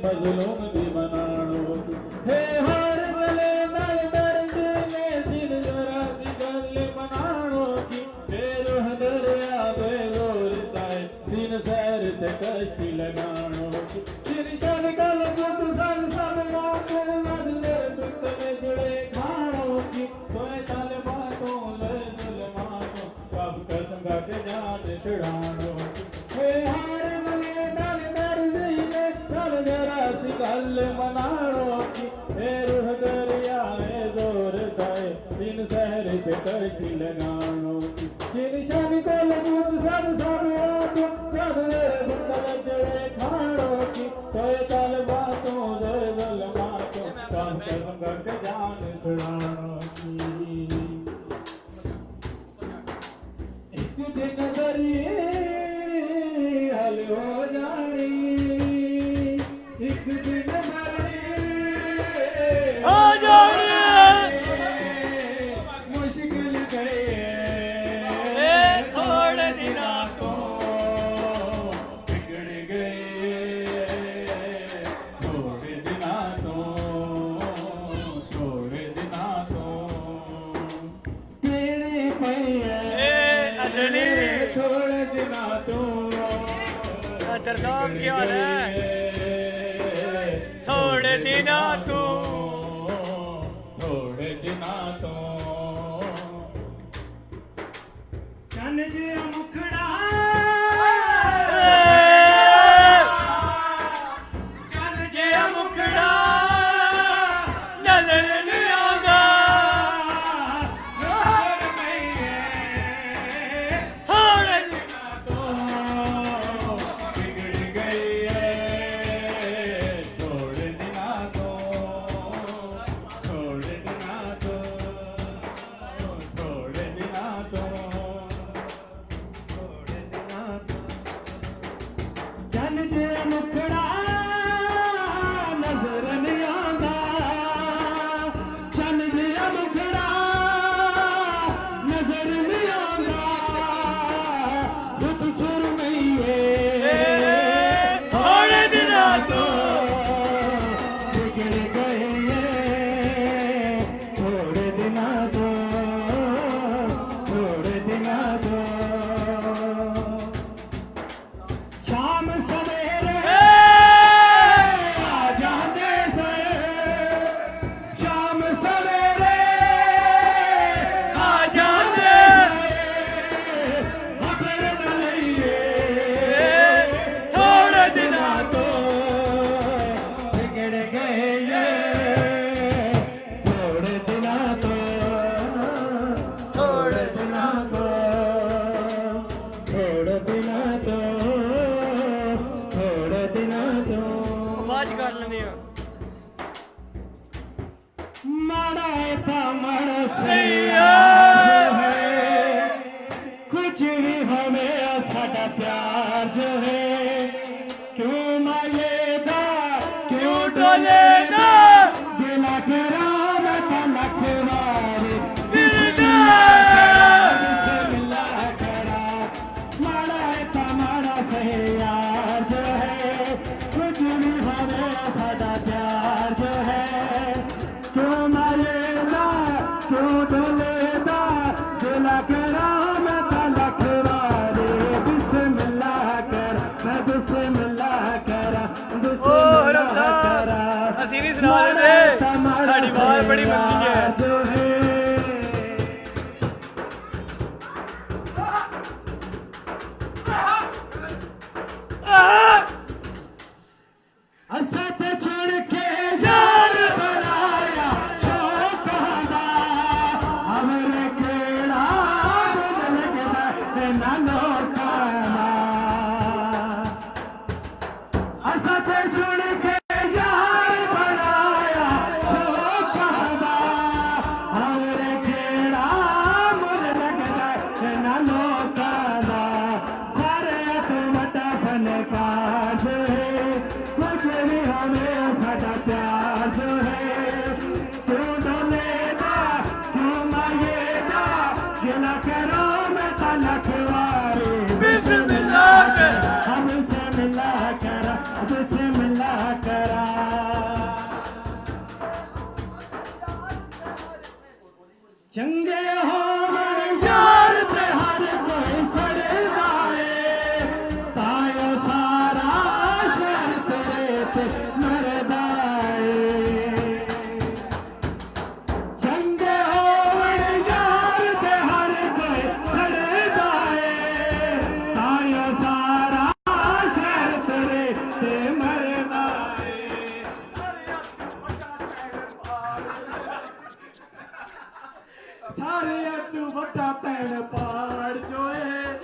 मजलूम दी मनाणो हे हर भले नल दर्द में दिल जरा सी गल मनाणो की हे रोह दरिया बेगोर ताए सीन सैर ते कश्ती लगाणो की सिर शन गल दुख सन सब रात नद दर दुख में जुड़े खाणो की तोए तल बातों ले जुल्मातो कब कसम के जान छुड़ाणो हे हर भले नल दर्द में चल जरा सी गल मनाणो की हे रूह दरिया ए जोर दाए दिन सहर पे कश्ती लगाणो की सिर शन गल दुख सन सब रात नद दर दुख में जुड़े खाणो की तोए तल बातों ले जुल्मातो कब कसम के जान छुड़ाणो की एक दिन दरिए हल हो जानी एक दिन हो जानी मुश्किल गए थोड़े दिनों को बिगड़ गए थोड़े दिना तो तेरे पैया अजली थोड़े दिना तो दरसाम क्या है थोड़े दिना तू थोड़े दिना तो चन जी मुखड़ा चन जे मुखड़ा नजर नहीं आगा थोड़े दिना तो बिगड़ गई है थोड़े दिना तो थोड़े दिना तो थोड़े दिना तो थोड़े दिना तो जन जे मुखड़ा नजर नहीं आंदा जन जे मुखड़ा नजर नहीं आंदा खुद सुरमईए थोड़े दिना तू बिगड़ गए थोड़े दिना तो थोड़े दिना तो शाम सवेरे आ जाते से शाम सवेरे आ जाते खबर न लइए थोड़े दिना तो बिगड़ गए थोड़े दिना तो थोड़े दिना तो थोड़े दिना तो थोड़े दिना तो बाज कर लेनी है माड़ा था माड़ा सैया है कुछ भी हमें साडा प्यार जो है क्यों मायेदा क्यों डोलेगा दिला तेरा मैं तो लखवारे बिरदा मिला करा माड़ा था माड़ा सही यार जो है कुछ भी हमें साडा प्यार जो है क्यों मायेदा क्यों डोलेदा दिला तेरा मैं तो लखवारे बिस्मिल्लाह कर मैं बिस्मिल्लाह करा ओ रमजान असीरी सुना दे असां ते छुड़ के यार बनाया शौकां दा अमर खेड़ा बुझ लगदा इन्हां लोकां दा असां ते छुड़ के यार बनाया शौकां दा अमर खेड़ा बुझ लगदा इन्हां लोकां दा सारे तो वड्डा फनकार जो है कुछ भी हमें साडा प्यार जो है क्यों डोलेगा क्यों मांगेगा गिला करो मैं तलक वारे बिस्मिल्लाह कर हमसे मिला करा हमसे मिला करा चंगे हो यार ते हर कोई सड़दा है तायो सारा शहर तेरे ते मरदा है चंगे हो यार ते हर कोई सड़दा है तायो सारा शहर तेरे ते मरदा है सारे तू वड्डा पैण पाड़ जो है